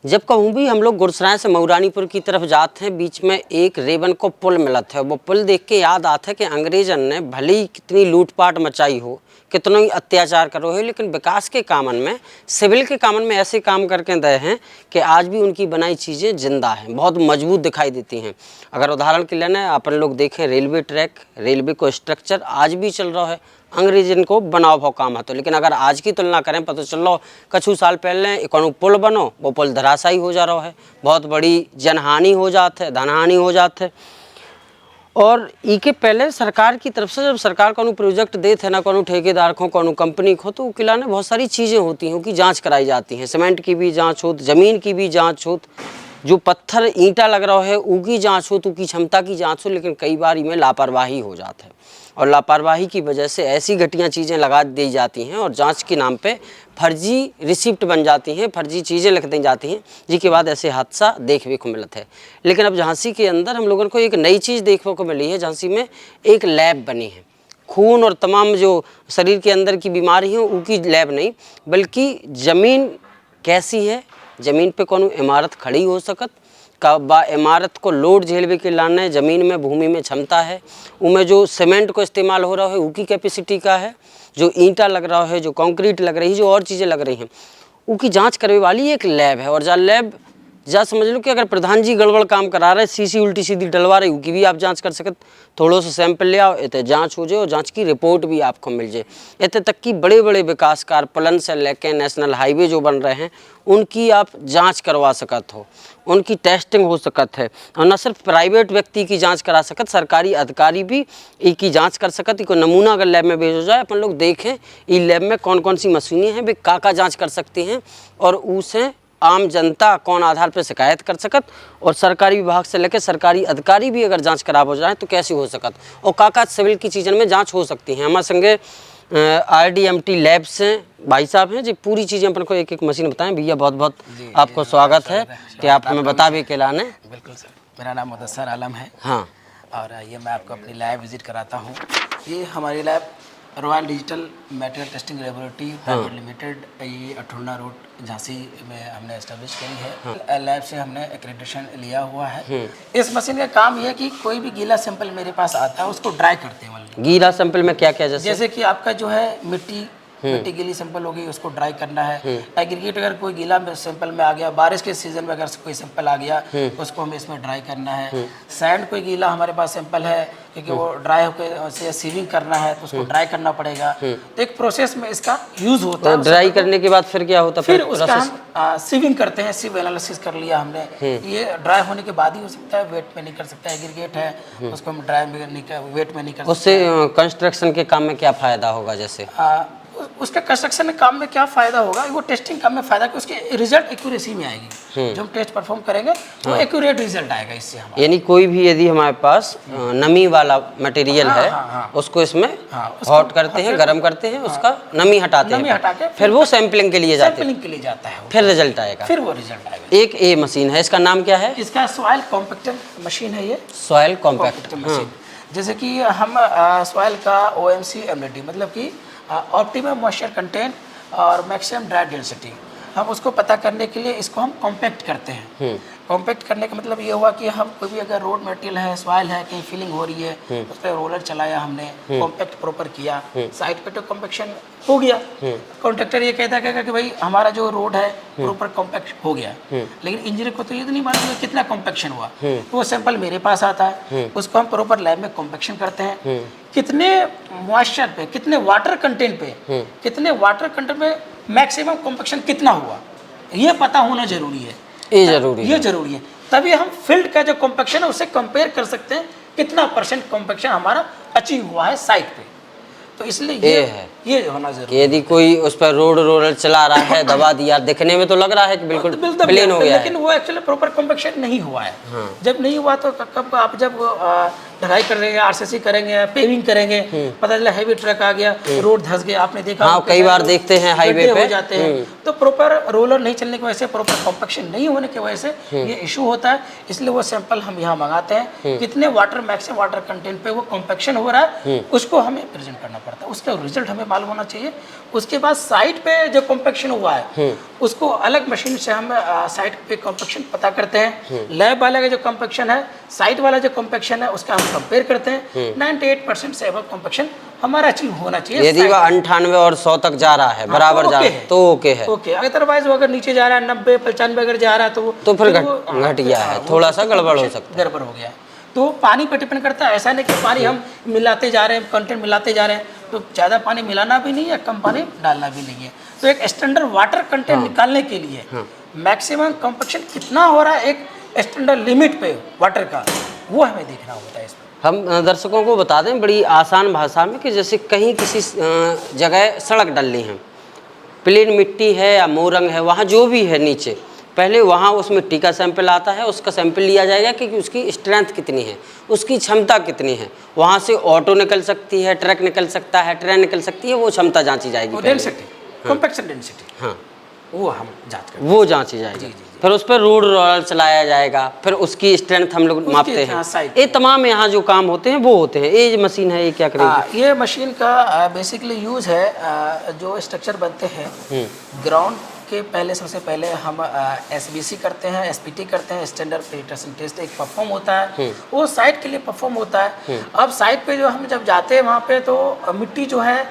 जब कहूँ भी हम लोग गुरसराय से मऊरानीपुर की तरफ जाते हैं, बीच में एक रेवन को पुल मिलत है। वो पुल देख के याद आता है कि अंग्रेजन ने भले ही कितनी लूटपाट मचाई हो, कितना ही अत्याचार करो है, लेकिन विकास के कामन में, सिविल के कामन में ऐसे काम करके गए हैं कि आज भी उनकी बनाई चीज़ें जिंदा हैं, बहुत मजबूत दिखाई देती हैं। अगर उदाहरण के लिए ना अपन लोग देखें, रेलवे ट्रैक, रेलवे को स्ट्रक्चर आज भी चल रहा है, अंग्रेजन को बनाओ भाव काम है। लेकिन अगर आज की तुलना करें, पता चल रहा कछु साल पहले कोनो पुल बनो, वो पुल धराशायी हो जा रहा है, बहुत बड़ी जनहानि हो जात है, धनहानि हो जात है। और इके पहले सरकार की तरफ से जब सरकार कोनो प्रोजेक्ट देते हैं ना, कोनो ठेकेदार को, कोनो कंपनी को, तो किला ने बहुत सारी चीज़ें होती हैं कि जांच कराई जाती हैं। सीमेंट की भी जांच होत, ज़मीन की भी जांच होत, जो पत्थर ईंटा लग रहा है उनकी जांच हो, तो उनकी क्षमता की जांच हो। लेकिन कई बार इनमें लापरवाही हो जाता है, और लापरवाही की वजह से ऐसी घटिया चीज़ें लगा दी जाती हैं और जांच के नाम पे फर्जी रिसिप्ट बन जाती हैं, फर्जी चीज़ें लिख दी जाती हैं, जिसके बाद ऐसे हादसा देखने को मिलता है। लेकिन अब झांसी के अंदर हम लोगों को एक नई चीज़ देखने को मिली है। झांसी में एक लैब बनी है, खून और तमाम जो शरीर के अंदर की बीमारी हैं उनकी लैब नहीं, बल्कि ज़मीन कैसी है, ज़मीन पे कौन इमारत खड़ी हो सकत, कब इमारत को लोड झेलवे के लाने ज़मीन में, भूमि में क्षमता है, उनमें जो सीमेंट को इस्तेमाल हो रहा है उनकी कैपेसिटी का है, जो ईंटा लग रहा है, जो कंक्रीट लग रही है, जो और चीज़ें लग रही हैं, उनकी जांच करने वाली एक लैब है। और जहाँ लैब जा समझ लो कि अगर प्रधान जी गड़बड़ काम करा रहे, सीसी उल्टी सीधी डलवा रही, उनकी भी आप जांच कर सकते। थोड़ा सा सैंपल ले आओ, इतने जांच हो जाए और जांच की रिपोर्ट भी आपको मिल जाए। इतने तक कि बड़े बड़े विकासकार प्लन से लेके नेशनल हाईवे जो बन रहे हैं उनकी आप जांच करवा सकत हो, उनकी टेस्टिंग हो सकत है। और न सिर्फ प्राइवेट व्यक्ति की जांच करा सकत, सरकारी अधिकारी भी इसकी जांच कर सकत। इसको नमूना अगर लैब में भेजो जाए, अपन लोग देखें इस लैब में कौन कौन सी मशीनें हैं, वे का जाँच कर सकती हैं, और उसे आम जनता कौन आधार पर शिकायत कर सकत, और सरकारी विभाग से लेकर सरकारी अधिकारी भी अगर जांच खराब हो जाए तो कैसे हो सकत, और काका सिविल की चीज़न में जांच हो सकती हैं। हमारे संगे RDMT लैब से भाई साहब हैं, जो पूरी चीज़ें अपन को एक एक मशीन बताएं। भैया बहुत बहुत आपको स्वागत है कि आप हमें बता भी के लाने। बिल्कुल सर, मेरा नाम मुदस्सर आलम है। हाँ, और ये मैं आपको अपनी लैब विजिट कराता हूँ। ये हमारी lab royal digital material testing laboratory private limited, ये अठुन्ना रोड झांसी में हमने एस्टेब्लिश करी है। लैब से हमने एक्रेडिटेशन लिया हुआ है। इस मशीन का काम ये है कि कोई भी गीला सैंपल मेरे पास आता है उसको ड्राई करते हैं। गीला सैंपल में क्या क्या, जैसे कि आपका जो है मिट्टी गीली सैंपल हो गई, उसको ड्राई करना है। एग्रीगेट अगर कोई गीला सैंपल में आ गया, बारिश के सीजन में अगर कोई सैंपल आ गया उसको हमें इसमें ड्राई करना है। सैंड कोई गीला हमारे पास सैंपल है, क्योंकि वो ड्राई होकर से सीविंग करना है, तो उसको ड्राई करना पड़ेगा। तो एक प्रोसेस में इसका यूज होता है। ड्राई करने के बाद फिर क्या होता है? फिर उसका हम सीविंग करते हैं। सीव एनालिसिस कर लिया हमने, ये ड्राई होने के बाद ही हो सकता है, वेट में नहीं कर सकता। एग्रीगेट है उसको हम ड्राई में नहीं कर, वेट में नहीं कर सकते। उससे कंस्ट्रक्शन के काम में क्या फायदा होगा? जैसे उसका कंस्ट्रक्शन काम में क्या फायदा होगा, वो टेस्टिंग काम में फायदा कि उसकी रिजल्ट एक्यूरेसी में आएगी। जो हम टेस्ट परफॉर्म करेंगे वो एक्यूरेट रिजल्ट आएगा इससे हमारा। यानी कोई भी यदि हमारे पास नमी वाला मटेरियल है, उसको इसमें हॉट करते हैं, गर्म करते हैं, उसका नमी हटाते हैं, फिर वो सैंपलिंग के लिए जाते हैं, फिर रिजल्ट आएगा। फिर वो रिजल्ट आएगा। एक ये मशीन है, इसका नाम क्या है? इसका सॉइल कॉम्पैक्टर मशीन है। ये सॉइल कॉम्पैक्टर मशीन, जैसे कि हम सॉइल का OMC MDT मतलब कि ऑप्टिमम मॉइस्चर कंटेंट और मैक्सिमम ड्राई डेंसिटी, हम उसको पता करने के लिए इसको हम कॉम्पैक्ट करते हैं। कॉम्पैक्ट करने का मतलब ये हुआ कि हम कोई भी अगर रोड मटेरियल है, सॉइल है, कहीं फिलिंग हो रही है, उस पर रोलर चलाया हमने, कॉम्पैक्ट प्रॉपर किया, साइड पे तो कॉम्पैक्शन हो गया। कॉन्ट्रैक्टर ये कहता है कि भाई हमारा जो रोड है प्रॉपर कॉम्पैक्ट हो गया, लेकिन इंजीनियर को तो ये तो नहीं मालूम कितना कॉम्पैक्शन हुआ। तो वो सैंपल मेरे पास आता है, उसको हम प्रॉपर लैब में कॉम्पैक्शन करते हैं। कितने मॉइस्चर पे, कितने वाटर कंटेंट पे, कितने वाटर कंटेंट पे मैक्सिमम कॉम्पैक्शन कितना हुआ, ये पता होना जरूरी है। ये जरूरी है, तभी हम फील्ड का जो कॉम्पैक्शन है उससे कंपेयर कर सकते हैं कितना % कॉम्पैक्शन हमारा अचीव हुआ है साइट पे। तो इसलिए ये होना जरूरी है। यदि कोई उस पर रोलर चला रहा है, दबा दिया, दिखने में तो लग रहा है कि बिल्कुल प्लेन हो गया है, लेकिन वो एक्चुअली प्रॉपर कॉम्पैक्शन नहीं हुआ है। जब नहीं हुआ तो कब आप जब ढलाई करेंगे, RCC करेंगे, पेविंग करेंगे, पता चला हैवी ट्रक आ गया, रोड धंस गया, आपने देखा। हाँ, कई बार देखते हैं हाईवे पे हो जाते हैं। तो प्रॉपर रोलर नहीं चलने की वजह से, प्रॉपर कॉम्पैक्शन नहीं होने की वजह से ये इशू होता है। इसलिए वो सैंपल हम यहाँ मंगाते हैं, कितने मैक्सिमम वाटर कंटेंट पे वो कॉम्पैक्शन हो रहा है, उसको हमें प्रेजेंट करना पड़ता है। उसका रिजल्ट हमें मालूम होना चाहिए। उसके बाद साइट पे जो कॉम्पेक्शन हुआ है उसको अलग मशीन से हम साइट पे कॉम्पेक्शन पता करते हैं। लैब वाला का जो कॉम्पेक्शन है, साइट वाला जो कॉम्पेक्शन है, उसका हम कंपेयर करते हैं। 98% से अबव कॉम्पेक्शन हमारा अचीव होना चाहिए। यदि वह 98 और 100 तक जा रहा है, बराबर जा रहा है, तो ओके है। ओके, अदरवाइज वो अगर नीचे जा रहा है 90 95 अगर जा रहा है तो फिर घट गया है, थोड़ा सा गड़बड़ हो सकता है, गड़बड़ हो गया है। तो पानी पर डिपेंड करता है, ऐसा नहीं कि पानी हम मिलाते जा रहे हैं, कंटेंट मिलाते जा रहे हैं, तो ज़्यादा पानी मिलाना भी नहीं है, कम पानी डालना भी नहीं है। तो एक स्टैंडर्ड वाटर कंटेंट निकालने के लिए मैक्सिमम कॉम्पेक्शन कितना हो रहा है, एक स्टैंडर्ड लिमिट पे वाटर का, वो हमें देखना होता है इसमें। हम दर्शकों को बता दें बड़ी आसान भाषा में कि जैसे कहीं किसी जगह सड़क डली है, प्लेन मिट्टी है या मोरंग है, वहाँ जो भी है नीचे, पहले वहाँ उस मिट्टी का सैंपल आता है, उसका सैंपल लिया जाएगा कि उसकी स्ट्रेंथ कितनी है, उसकी क्षमता कितनी है। वहाँ से ऑटो निकल सकती है, ट्रक निकल सकता है, ट्रेन निकल सकती है, वो क्षमता जांची जाएगी। डेंसिटी, कॉम्पैक्शन डेंसिटी, हाँ, वो हम जांच करते हैं, वो जांची जाएगी। फिर उस पर रोड रोलर चलाया जाएगा, फिर उसकी स्ट्रेंथ हम लोग मापते हैं। ये तमाम यहाँ जो काम होते हैं वो होते हैं। ये मशीन है, ये क्या करेगी? ये मशीन का बेसिकली यूज है, जो स्ट्रक्चर बनते हैं ग्राउंड के पहले, सबसे पहले हम एसबीसी करते हैं, एसपीटी करते हैं, स्टैंडर्ड पेनिट्रेशन टेस्ट एक परफॉर्म होता है, वो साइट के लिए परफॉर्म होता है। अब साइट पे जो हम जब जाते हैं वहाँ पे तो मिट्टी जो है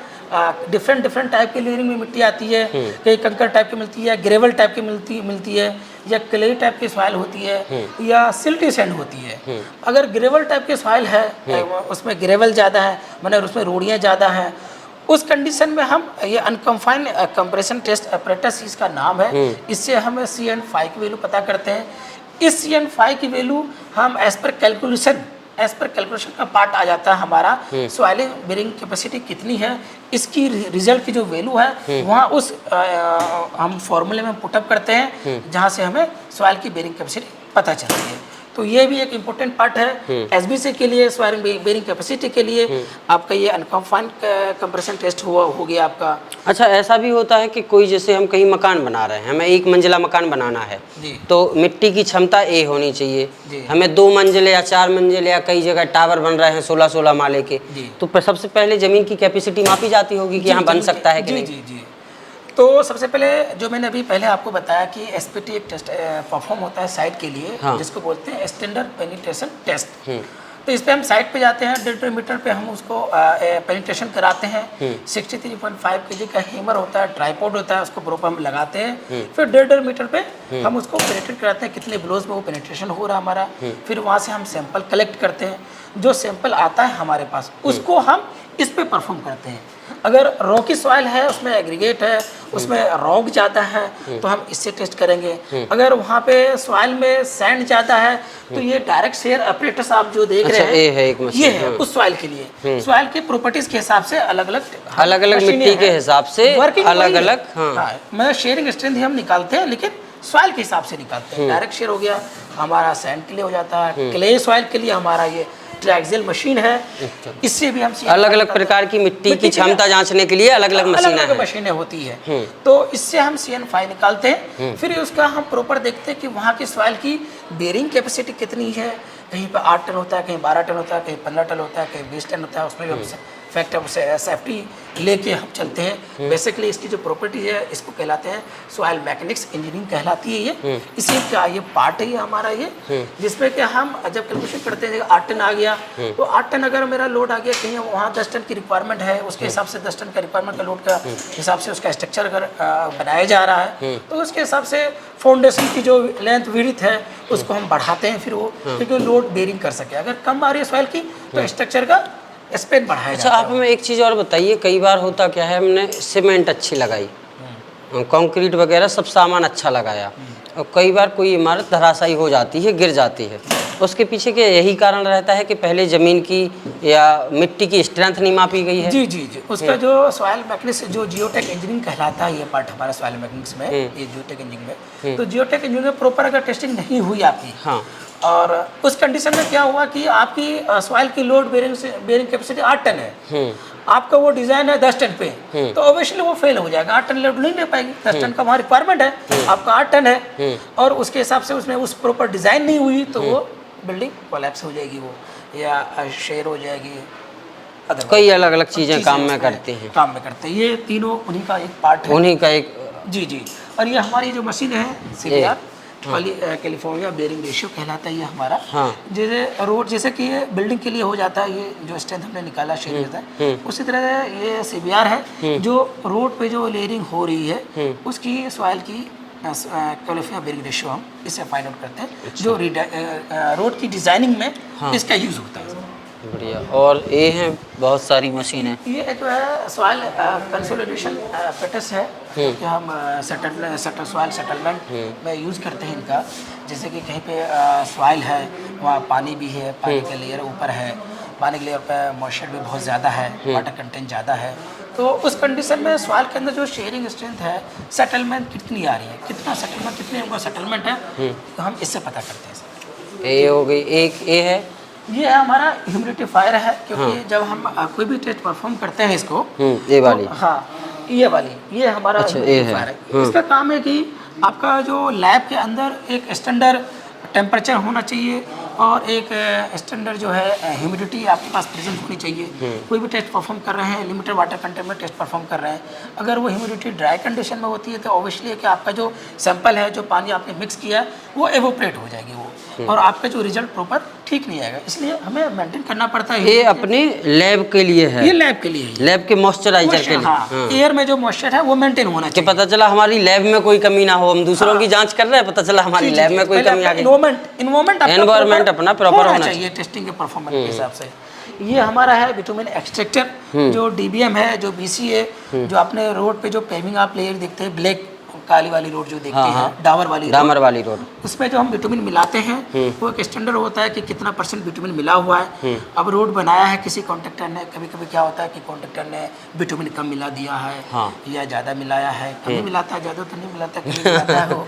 डिफरेंट टाइप की लेयरिंग में मिट्टी आती है, कई कंकर टाइप की मिलती है, ग्रेवल टाइप की मिलती है, या क्ले टाइप की सॉइल होती है, या सिल्टी सैंड होती है। अगर ग्रेवल टाइप की सॉइल है, उसमें ग्रेवल ज़्यादा है, मतलब उसमें रोड़ियाँ ज़्यादा हैं, उस कंडीशन में हम ये अनकन्फाइंड कंप्रेशन टेस्ट अपरेटस इसका नाम है, इससे हमें CN5 की वैल्यू पता करते हैं। इस CN5 की वैल्यू हम एज पर कैलकुलेशन का पार्ट आ जाता है हमारा, सॉइलिंग बेरिंग कैपेसिटी कितनी है, इसकी रिजल्ट की जो वैल्यू है वहाँ उस हम फॉर्मूले में पुटअप करते हैं, जहाँ से हमें सॉइल की बेरिंग कैपेसिटी पता चलती है। तो ये भी एक इम्पोर्टेंट पार्ट है एसबीसी के लिए, सॉइल बेरिंग कैपेसिटी के लिए। आपका ये अनकन्फाइंड कंप्रेशन टेस्ट हो गया आपका। अच्छा, ऐसा भी होता है कि कोई, जैसे हम कहीं मकान बना रहे हैं, हमें 1 मंजिला मकान बनाना है, तो मिट्टी की क्षमता A होनी चाहिए, हमें 2 मंजिले या 4 मंजिले या कई जगह टावर बन रहे हैं 16 माले के, तो सबसे पहले जमीन की कैपेसिटी मापी जाती होगी कि यहाँ बन सकता है कि नहीं? जी। तो सबसे पहले जो मैंने अभी पहले आपको बताया कि एसपीटी एक टेस्ट परफॉर्म होता है साइट के लिए, जिसको बोलते हैं स्टैंडर्ड पेनिट्रेशन टेस्ट। तो इस पे हम साइट पे जाते हैं, 1.5 मीटर पे हम उसको पेनिट्रेशन कराते हैं। 63.5 kg का हेमर होता है, ट्राइपॉड होता है, उसको प्रॉपर हम लगाते हैं। फिर 1.5 मीटर पे हम उसको पेनिट्रेट कराते हैं, कितने ब्लोज में वो पेनिट्रेशन हो रहा है हमारा। फिर वहाँ से हम सैंपल कलेक्ट करते हैं, जो सैंपल आता है हमारे पास उसको हम इस पे परफॉर्म करते हैं। अगर रॉकी सॉइल है, उसमें एग्रीगेट है, उसमें रॉक ज़्यादा है, तो हम इससे टेस्ट करेंगे। अगर वहाँ पे सॉइल में सैंड ज़्यादा है, तो ये डायरेक्ट शेयर अपरेटस आप जो देख रहे हैं, ये है उस सॉइल के लिए। सॉइल के प्रॉपर्टीज के हिसाब से अलग अलग मिट्टी के हिसाब से अलग अलग, मैं शेयरिंग स्ट्रेंथ हम निकालते हैं, लेकिन सॉइल के हिसाब से निकालते हैं। डायरेक्ट शेयर हो गया हमारा सैंड के लिए हो जाता है, क्ले सॉइल के लिए हमारा ये ट्रायक्सियल मशीन है। इससे भी हम अलग अलग प्रकार की मिट्टी की क्षमता जांचने के लिए अलग अलग मशीनें होती है। तो इससे हम CN5 निकालते हैं। फिर उसका हम प्रॉपर देखते हैं कि वहाँ की सॉइल की बेरिंग कैपेसिटी कितनी है। कहीं पर 8 टन होता है, कहीं 12 टन होता है, कहीं 15 टन होता है, कहीं 20 टन होता है। उसमें भी हम फैक्टर सेफ्टी लेके हम चलते हैं। बेसिकली इसकी जो प्रॉपर्टी है इसको कहलाते हैं सॉइल मैकेनिक्स इंजीनियरिंग कहलाती है ये। इसी का ये पार्ट है ये हमारा ये, जिसमें कि हम जब कैलकुलेशन करते हैं 8 टन आ गया, तो 8 टन अगर मेरा लोड आ गया, कहीं वहाँ 10 टन की रिक्वायरमेंट है, उसके हिसाब से 10 टन का रिक्वायरमेंट का लोड का हिसाब से उसका स्ट्रक्चर अगर बनाया जा रहा है, तो उसके हिसाब से फाउंडेशन की जो लेंथ विड्थ है उसको हम बढ़ाते हैं, फिर वो क्योंकि लोड बेरिंग कर सके। अगर कम आ रही है सॉइल की तो स्ट्रक्चर का स्पेन बढ़ाया। अच्छा, आप हमें एक चीज़ और बताइए, कई बार होता क्या है, हमने सीमेंट अच्छी लगाई, कंक्रीट वगैरह सब सामान अच्छा लगाया, और कई बार कोई इमारत धराशायी हो जाती है, गिर जाती है, उसके पीछे के यही कारण रहता है कि पहले ज़मीन की या मिट्टी की स्ट्रेंथ नहीं मापी गई है। जी, उसका जो सॉइल मैकेनिक्स जो जियोटेक इंजीनियरिंग कहलाता है, ये पार्ट हमारा सॉइल मैकेनिक्स में, ये जियोटेक इंजीनियरिंग में। तो जियोटेक इंजीनियरिंग में प्रॉपर अगर टेस्टिंग नहीं हुई आपकी, और उस कंडीशन में क्या हुआ कि आपकी सॉइल की लोड बेरिंग कैपेसिटी 8 टन है, आपका वो डिजाइन है 10 टन पे, तो ऑब्वियसली वो फेल हो जाएगा। 8 टन लोड नहीं ले पाएगी, 10 टन का वहाँ रिक्वायरमेंट है, आपका 8 टन है, और उसके हिसाब से उसमें उस प्रॉपर डिजाइन नहीं हुई, तो वो बिल्डिंग कोलैप्स हो जाएगी, वो या शेयर हो जाएगी। otherwise। कई अलग अलग चीज़ें काम में उसमें करते हैं। काम में करते हैं, ये तीनों उन्हीं का एक पार्ट है। उन्हीं का एक जी जी। और ये हमारी जो मशीन है CBR कैलिफोर्निया बेयरिंग रेशियो कहलाता है ये हमारा। हाँ। जैसे रोड, जैसे कि ये बिल्डिंग के लिए हो जाता है, ये जो स्ट्रेंथ हमने निकाला शेयर होता है, उसी तरह ये CBR है जो रोड पे जो लेयरिंग हो रही है उसकी सॉइल की कैलिफोर्निया बेयरिंग रेशियो हम इससे फाइंड आउट करते हैं, जो रोड की डिजाइनिंग में इसका यूज होता है। बढ़िया। और ये हैं बहुत सारी मशीनें। ये जो है सॉइल कंसोलिडेशन पैटर्स है कि हम सॉइल सेटलमेंट में यूज़ करते हैं इनका। जैसे कि कहीं पे सॉइल है, वहाँ पानी भी है, पानी का लेयर ऊपर है, पानी के लेयर पे मॉइस्चर भी बहुत ज़्यादा है, वाटर कंटेंट ज़्यादा है, तो उस कंडीशन में सॉइल के अंदर जो शेयरिंग स्ट्रेंथ है, सेटलमेंट कितनी आ रही है, कितना सेटलमेंट, कितनी उनका सेटलमेंट है, तो हम इससे पता करते हैं। ये हो गई एक, ये है ये हमारा ह्यूमिडिफायर है, क्योंकि जब हम कोई भी टेस्ट परफॉर्म करते हैं इसको, ये वाली। तो, हाँ ये वाली, ये हमारा ह्यूमिडिफायर है। इसका काम है कि आपका जो लैब के अंदर एक स्टैंडर्ड टेम्परेचर होना चाहिए और एक स्टैंडर्ड जो है ह्यूमिडिटी आपके पास प्रेजेंट होनी चाहिए। कोई भी टेस्ट परफॉर्म कर रहे हैं, लिमिटेड वाटर कंटेंट में टेस्ट परफॉर्म कर रहे हैं, अगर वो ह्यूमिडिटी ड्राई कंडीशन में होती है तो ऑब्वियसली है कि आपका जो सैंपल है, जो पानी आपने मिक्स किया है, वो एवोपरेट हो जाएगी वो, और आपका जो रिजल्ट प्रॉपर ठीक नहीं आएगा। इसलिए हमें मेंटेन करना पड़ता है। ये अपने लैब के लिए है, ये लैब के लिए है, लैब के मॉइस्चराइजर के लिए। हाँ, एयर में जो मॉइस्चर है वो मेंटेन होना कि चाहिए। पता चला हमारी लैब में कोई कमी ना हो, हम दूसरों की जांच कर रहे हैं, पता चला हमारी लैब में कोई कमी आ गई। एनवायरनमेंट अपना प्रॉपर होना चाहिए टेस्टिंग के परफॉर्मेंस के हिसाब से। ये हमारा है बिटुमिन एक्सट्रैक्टर, जो DBM है, जो BC है, जो आपने रोड पे जो पेविंग आप लेयर देखते हैं, ब्लैक काली वाली रोड जो देखते हैं, डामर वाली रोड, उसमें जो हम बिटुमिन मिलाते हैं वो एक स्टैंडर्ड होता है कि कितना % बिटुमिन मिला हुआ है। अब रोड बनाया है किसी कॉन्ट्रैक्टर ने, कभी कभी क्या होता है कि कॉन्ट्रैक्टर ने बिटुमिन कम मिला दिया है या ज़्यादा मिलाया है, कभी मिलाता है, ज़्यादा तो नहीं मिलाता, कभी मिलाता है वो।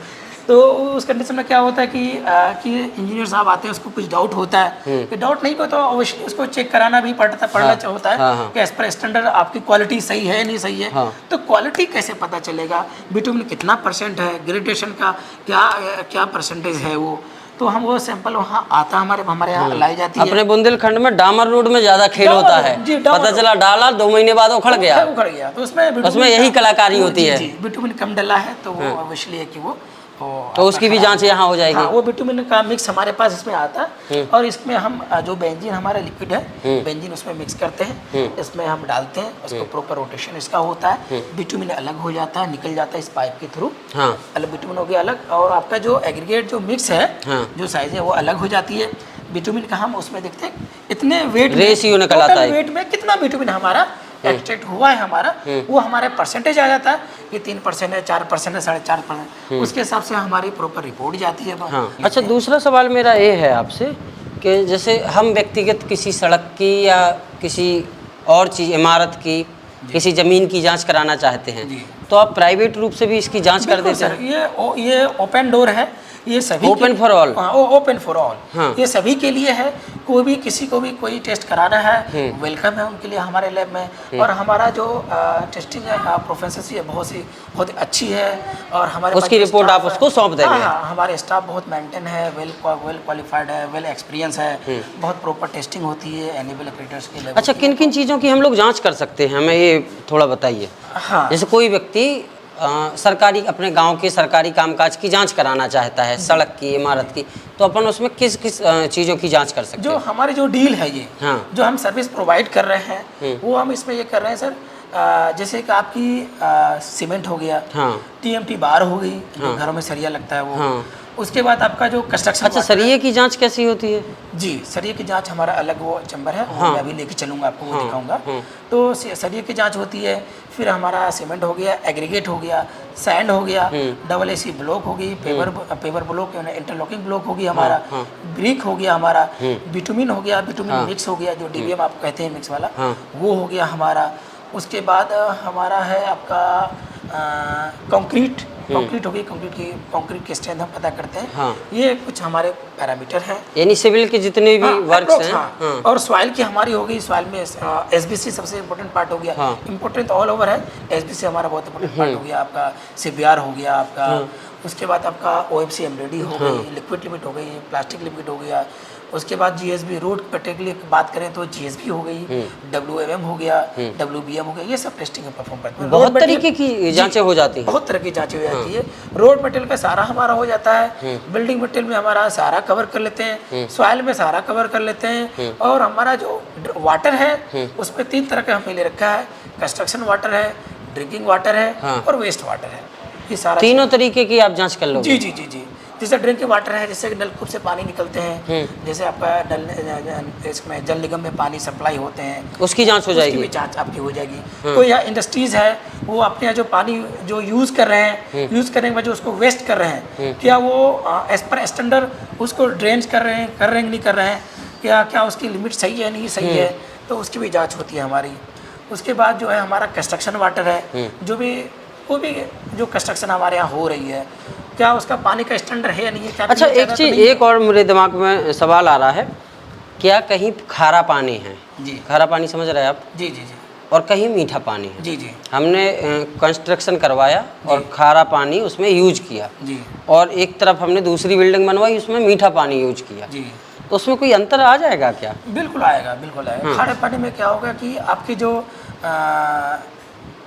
तो उस कंडीशन में क्या होता है कि इंजीनियर साहब आते हैं, उसको कुछ डाउट होता है, कि डाउट नहीं को तो अवश्य उसको चेक कराना भी पड़ना होता है कि एज पर स्टैंडर्ड आपकी क्वालिटी सही है नहीं सही है। तो क्वालिटी कैसे पता चलेगा, बिटुमिन कितना % है, ग्रेडेशन का क्या % है वो, तो हम वो सैंपल वहाँ आता हमारे यहाँ लाई जाती है। अपने बुंदेलखंड में डामर रोड में ज्यादा खेल होता है, पता चला डाला 2 महीने बाद उखड़ गया, तो उसमें यही कलाकारी होती है। बिटुमिन कम डला है तो वो अवश्य है कि वो तो उसकी भी जांच यहाँ हो जाएगी। हाँ, वो बिटुमिन का मिक्स हमारे पास इसमें आता है, और इसमें हम जो बेंजीन हमारा लिक्विड है, बेंजीन उसमें मिक्स करते हैं, इसमें हम डालते हैं, उसको प्रॉपर रोटेशन इसका होता है, बिटुमिन अलग हो जाता है, निकल जाता है इस पाइप के थ्रू, अलग बिटुमिन हो गया अलग, और आपका जो एग्रीगेट जो मिक्स है, जो साइज है वो अलग हो जाती है। बिटुमिन का हम उसमें देखते हैं इतने वेट रेशियो निकल आता है, वेट में कितना बिटुमिन हमारा एक्सट्रैक्ट हुआ है हमारा, वो हमारे परसेंटेज आ जाता है कि 3% है, 4% है, 4.5%, उसके हिसाब से हमारी प्रॉपर रिपोर्ट जाती है। अच्छा, दूसरा सवाल मेरा ये है आपसे कि जैसे हम व्यक्तिगत किसी सड़क की या किसी और चीज़, इमारत की, किसी ज़मीन की जांच कराना चाहते हैं, तो आप प्राइवेट रूप से भी इसकी जांच कर देते हैं? ये ओपन डोर है, ये सभी open for all. Open for all, ये सभी के लिए है। कोई भी किसी को भी कोई टेस्ट कराना है, वेलकम है उनके लिए हमारे लैब में। और हमारा जो टेस्टिंग प्रोफेसर है बहुत अच्छी है, और हमारे उसकी रिपोर्ट आप उसको सौंप देंगे? हाँ, हमारे स्टाफ बहुत मेंटेन है, वेल क्वालिफाइड है, वेल एक्सपीरियंस है, बहुत प्रॉपर टेस्टिंग होती है एनेबल ऑपरेटर्स के लिए। अच्छा, किन किन चीज़ों की हम लोग जाँच कर सकते हैं, हमें ये थोड़ा बताइए। हाँ, जैसे कोई व्यक्ति सरकारी, अपने गांव के सरकारी कामकाज की जांच कराना चाहता है, सड़क की, इमारत की, तो अपन उसमें किस किस चीज़ों की जांच कर सकते हैं? जो हमारी जो डील है ये, जो हम सर्विस प्रोवाइड कर रहे हैं, वो हम इसमें ये कर रहे हैं सर, जैसे कि आपकी सीमेंट हो गया, TMT बार हो गई, जो घरों में सरिया लगता है वो, उसके बाद आपका जो कंस्ट्रक्शन। अच्छा, सरिये की जांच कैसी होती है? जी, सरिये की जांच हमारा अलग वो चैम्बर है, मैं अभी लेके चलूँगा आपको, वो दिखाऊंगा। तो सरिये की जांच होती है, फिर हमारा सीमेंट हो गया, एग्रीगेट हो गया, सैंड हो गया, AC ब्लॉक हो गई, पेवर ब्लॉक, इंटरलॉकिंग ब्लॉक होगी हमारा, ब्रिक हो गया हमारा, बिटुमिन हो गया, बिटुमिन मिक्स हो गया, जो DBM आप कहते हैं मिक्स वाला, वो हो गया हमारा। उसके बाद हमारा है आपका कंक्रीट हो गई, कंक्रीट की स्ट्रेंथ हम पता करते हैं। ये कुछ हमारे पैरामीटर हैं, यानी सिविल के जितने भी वर्क्स हैं। और सॉइल की हमारी हो गई, सॉइल में SBC सबसे इम्पोर्टेंट पार्ट हो गया, इम्पोर्टेंट ऑल ओवर है, SBC हमारा बहुत इम्पोर्टेंट पार्ट हो गया, आपका CBR हो गया आपका। उसके बाद आपका OMC एमडी हो गई, लिक्विड लिमिट हो गई, प्लास्टिक लिमिट हो गया, उसके बाद जीएसबी रोड पर्टिकुलरली बात करें तो जीएसबी हो गई, WMM हो गया, WBM हो गया, ये सब टेस्टिंग परफॉर्म करते हैं। बहुत तरीके की जांचें हो जाती हैं। बहुत तरह की जांचें हो जाती है। रोड मटेरियल का सारा हमारा हो जाता है, बिल्डिंग मटेरियल में हमारा सारा कवर कर लेते हैं, सॉइल में सारा कवर कर लेते हैं, और हमारा जो वाटर है उसमें 3 तरह का हमने ले रखा है, कंस्ट्रक्शन वाटर है, ड्रिंकिंग वाटर है और वेस्ट वाटर है। ये सारा तीनों तरीके की आप जांच कर लोगे? जी जी जी जी। जैसे ड्रिंकिंग वाटर है, जैसे नलकूप से पानी निकलते हैं, जैसे आपका इसमें जल निगम में पानी सप्लाई होते हैं, उसकी जांच हो उसकी जाएगी? भी जांच आपकी हो जाएगी। कोई यहाँ इंडस्ट्रीज है, वो अपने यहाँ जो पानी जो यूज़ कर रहे हैं, यूज़ करने के बाद जो उसको वेस्ट कर रहे हैं, क्या वो एज पर स्टैंडर्ड उसको ड्रेन कर रहे हैं कि नहीं कर रहे हैं, क्या उसकी लिमिट सही है नहीं सही है, तो उसकी भी जाँच होती है हमारी। उसके बाद जो है हमारा कंस्ट्रक्शन वाटर है, वो भी जो कंस्ट्रक्शन हमारे यहाँ हो रही है, क्या उसका पानी का स्टैंडर्ड है या नहीं है, क्या अच्छा, एक चीज़ एक और मेरे दिमाग में सवाल आ रहा है, क्या कहीं खारा पानी है? जी खारा पानी समझ रहे हैं आप? जी जी जी और कहीं मीठा पानी है। जी जी हमने कंस्ट्रक्शन करवाया और खारा पानी उसमें यूज किया, जी और एक तरफ हमने दूसरी बिल्डिंग बनवाई उसमें मीठा पानी यूज किया, जी। तो उसमें कोई अंतर आ जाएगा क्या? बिल्कुल आएगा, बिल्कुल आएगा। खारे पानी में क्या होगा कि आपकी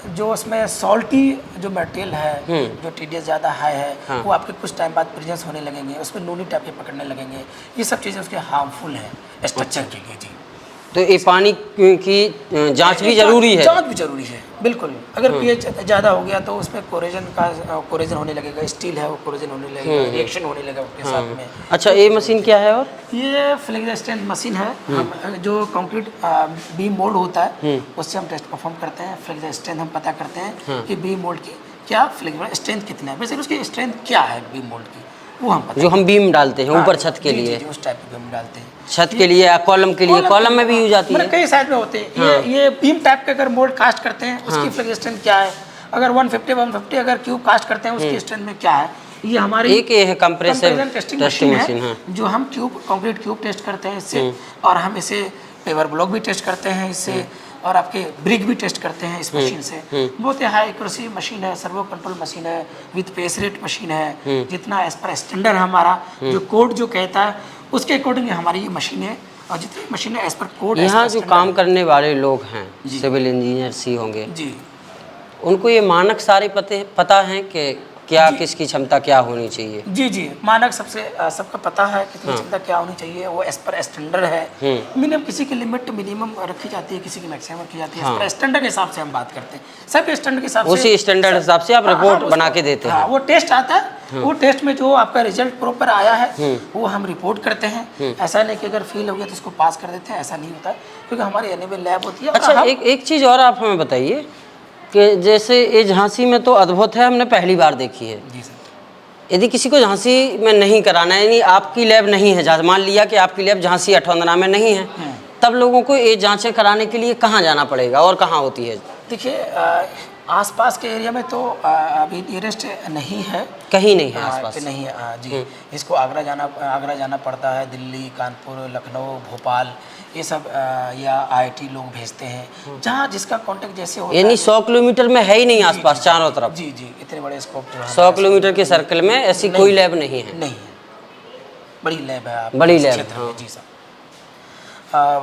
जो उसमें सॉल्टी जो मटेरियल है, जो TDS ज़्यादा हाई है, वो आपके कुछ टाइम बाद प्रेजेंस होने लगेंगे, उसमें नूनी टाइप के पकड़ने लगेंगे। ये सब चीज़ें उसके हार्मफुल हैं स्ट्रक्चर के लिए। जी, तो ये पानी की जांच भी जरूरी है? जांच भी जरूरी है, बिल्कुल। अगर pH ज़्यादा हो गया तो उसमें कोरेजन होने लगेगा, स्टील है वो कोरेजन होने लगेगा, रिएक्शन होने लगेगा उसके साथ में। अच्छा, ये मशीन क्या है? और ये फ्लेक्स स्ट्रेंथ मशीन है, हम जो कंक्रीट बीम मोल्ड होता है उससे हम टेस्ट परफॉर्म करते हैं। फ्लेक्स स्ट्रेंथ हम पता करते हैं कि बीम मोल्ड की क्या फ्लेक्स स्ट्रेंथ कितना है, वैसे उसकी स्ट्रेंथ क्या है बीम मोल्ड की, वो हम पता जो हम बीम डालते हैं ऊपर छत के जी, लिए? जी, उस टाइप की बीम डालते हैं, छत के लिए या कॉलम के लिए? कॉलम में भी यूज आती है? कई साइज में होते हैं। ये बीम टाइप के अगर मोल्ड कास्ट करते हैं उसकी फ्लेक्स स्ट्रेंथ क्या है, अगर 150 अगर क्यूब कास्ट करते हैं उसकी स्ट्रेंथ में क्या है, ये हमारी एक ये है कंप्रेसर टेस्टिंग मशीन है, हाँ। जो हम कंक्रीट क्यूब टेस्ट करते हैं इससे, और हम इसे पेवर ब्लॉक भी टेस्ट करते हैं इससे, और आपके ब्रिक भी टेस्ट करते हैं इस मशीन से। बहुत ही हाई एक्यूरेसी मशीन है, सर्वो कंट्रोल मशीन है, विद पेस रेट मशीन है। जितना एज पर स्टैंडर्ड हमारा जो कोड जो कहता है उसके अकॉर्डिंग हमारी ये मशीन है, और जितनी मशीन है एज पर कोड। यहाँ जो काम करने वाले लोग हैं, सिविल इंजीनियर सी होंगे जी, उनको ये मानक सारे पता हैं कि क्या किसकी क्षमता क्या होनी चाहिए? जी जी, मानक सबका पता है कितनी क्षमता क्या होनी चाहिए, वो एज पर स्टैंडर्ड है। मिनिमम किसी की लिमिट मिनिमम रखी जाती है, किसी की मैक्सिमम रखी जाती है। एज पर स्टैंडर्ड के हिसाब से हम बात करते हैं, सब स्टैंडर्ड के हिसाब से, उसी स्टैंडर्ड हिसाब से आप रिपोर्ट बना के देते हैं? वो टेस्ट आता है, वो टेस्ट में जो आपका रिजल्ट प्रॉपर आया है वो हम रिपोर्ट करते हैं। ऐसा नहीं कि अगर फेल हो गया तो उसको पास कर देते हैं, ऐसा नहीं होता, क्योंकि हमारी एनुअल लैब होती है। अच्छा, एक चीज़ और आप हमें बताइए कि जैसे ये झांसी में तो अद्भुत है, हमने पहली बार देखी है। जी सर। यदि किसी को झांसी में नहीं कराना है, यानी आपकी लैब नहीं है, मान लिया कि आपकी लैब झांसी अठवंदना में नहीं है, तब लोगों को ये जांचें कराने के लिए कहाँ जाना पड़ेगा और कहाँ होती है? देखिए, आसपास के एरिया में तो अभी नियरेस्ट नहीं है, कहीं नहीं है आसपास? नहीं है जी। इसको आगरा जाना पड़ता है, दिल्ली, कानपुर, लखनऊ, भोपाल, ये सब या IIT लोग भेजते हैं, जहाँ जिसका कांटेक्ट जैसे होता है। यानी 100 किलोमीटर में है ही नहीं आसपास चारों तरफ? जी जी, इतने बड़े स्कोप जो है 100 किलोमीटर के सर्कल में ऐसी कोई लैब नहीं है? नहीं है, बड़ी लैब है आप बड़ी लैब, क्षेत्र में। जी सर।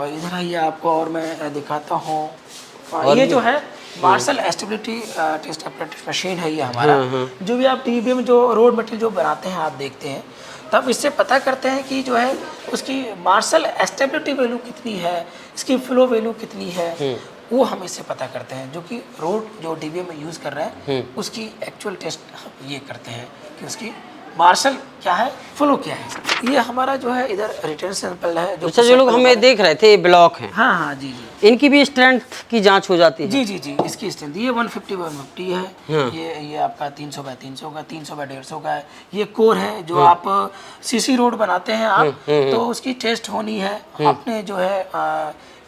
इधर आइए, आपको और मैं दिखाता हूँ। ये जो है Marshall stability test apparatus machine है, ये हमारा जो भी आप टीवी में जो रोड मटेरियल जो बनाते हैं आप देखते हैं, तब इससे पता करते हैं कि जो है उसकी मार्शल स्टेबिलिटी वैल्यू कितनी है, इसकी फ्लो वैल्यू कितनी है, वो हम इससे पता करते हैं। जो कि रोड जो DBM में यूज़ कर रहे हैं उसकी एक्चुअल टेस्ट हम ये करते हैं कि उसकी मार्शल क्या है, फ्लो क्या है। ये हमारा जो है इधर रिटर्न सैंपल है। अच्छा, जो लोग हमें देख रहे थे, ये ब्लॉक हैं? हाँ हाँ जी जी, इनकी भी स्ट्रेंथ की जांच हो जाती है? जी जी जी, इसकी स्ट्रेंथ ये 150 है। ये आपका 300 बाय 300 का, 300 बाय 150 का है। ये कोर है जो आप CC रोड बनाते हैं आप, तो उसकी टेस्ट होनी है। आपने जो है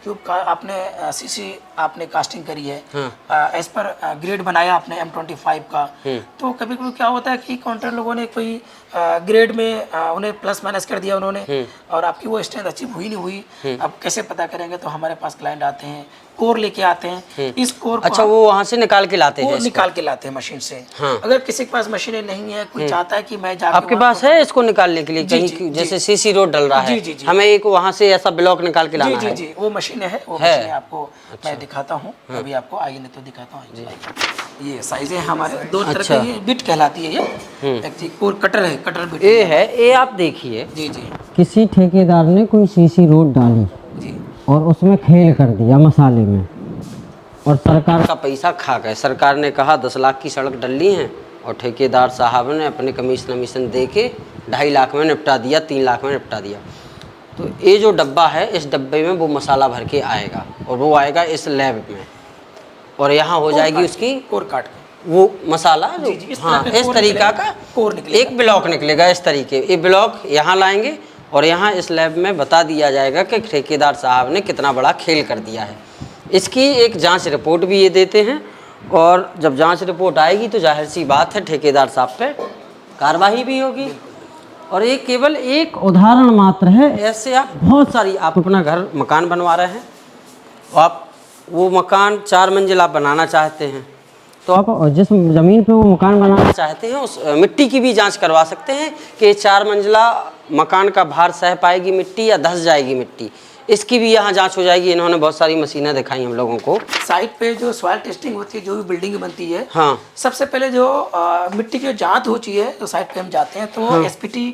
क्यूब का आपने CC आपने कास्टिंग करी है, एज पर ग्रेड बनाया आपने M25 का, तो कभी कभी क्या होता है कि काउंटर लोगों ने कोई ग्रेड में उन्हें प्लस माइनस कर दिया उन्होंने, और आपकी वो स्ट्रेंथ अचीव हुई नहीं हुई। अब कैसे पता करेंगे? तो हमारे पास क्लाइंट आते हैं, कोर लेके आते हैं, इस कोर को अच्छा, वो वहाँ से निकाल के लाते हैं वो इसको? निकाल के लाते हैं मशीन से। हाँ। अगर किसी के पास मशीनें नहीं है, कोई चाहता है कि मैं जाके आपके वहाँ पास है इसको निकालने के लिए जी, कहीं जी, जैसे सीसी रोड डल रहा है, जी, जी, जी। हमें एक वहाँ से ऐसा ब्लॉक निकाल के जी लाना जी है? जी, वो मशीनें है, वो है। मशीनें आपको मैं दिखाता हूँ। अभी आपको आइए नहीं तो दिखाता हूँ। ये साइज है हमारे दो तरह अच्छा। के, ये बिट कहलाती है ये। एक थी कोर कटर है, कटर बिट ये है, ये आप देखिए, जी जी किसी ठेकेदार ने कोई सीसी रोड डाली जी और उसमें खेल कर दिया मसाले में, और सरकार का पैसा खा गए। सरकार ने कहा 10 लाख की सड़क डली है, और ठेकेदार साहब ने अपने कमीशन दे के 2.5 लाख में निपटा दिया, 3 लाख में निपटा दिया। तो ये जो डब्बा है, इस डब्बे में वो मसाला भर के आएगा, और वो आएगा इस लैब में, और यहाँ हो जाएगी उसकी कोर काट के वो मसाला जो, जी, जी, इस तरह हाँ, का इस कोर तरीका निकलेगा, का कोर निकलेगा। एक ब्लॉक निकलेगा इस तरीके। ये ब्लॉक यहाँ लाएंगे, और यहाँ इस लैब में बता दिया जाएगा कि ठेकेदार साहब ने कितना बड़ा खेल कर दिया है। इसकी एक जांच रिपोर्ट भी ये देते हैं, और जब जांच रिपोर्ट आएगी तो जाहिर सी बात है ठेकेदार साहब पे कार्रवाई भी होगी। और ये केवल एक उदाहरण मात्र है, ऐसे आप बहुत सारी, आप अपना घर मकान बनवा रहे हैं, आप वो मकान 4 मंजिल आप बनाना चाहते हैं, तो आप जिस ज़मीन पे वो मकान बनाना चाहते हैं उस मिट्टी की भी जांच करवा सकते हैं कि 4 मंजिला मकान का भार सह पाएगी मिट्टी या धंस जाएगी मिट्टी। इसकी भी यहाँ जांच हो जाएगी। इन्होंने बहुत सारी मशीनें दिखाई हम लोगों को। साइट पे जो सॉइल टेस्टिंग होती है, जो भी बिल्डिंग बनती है, हाँ, सबसे पहले जो मिट्टी की जांच होती है, तो साइट पे हम जाते हैं, तो SPT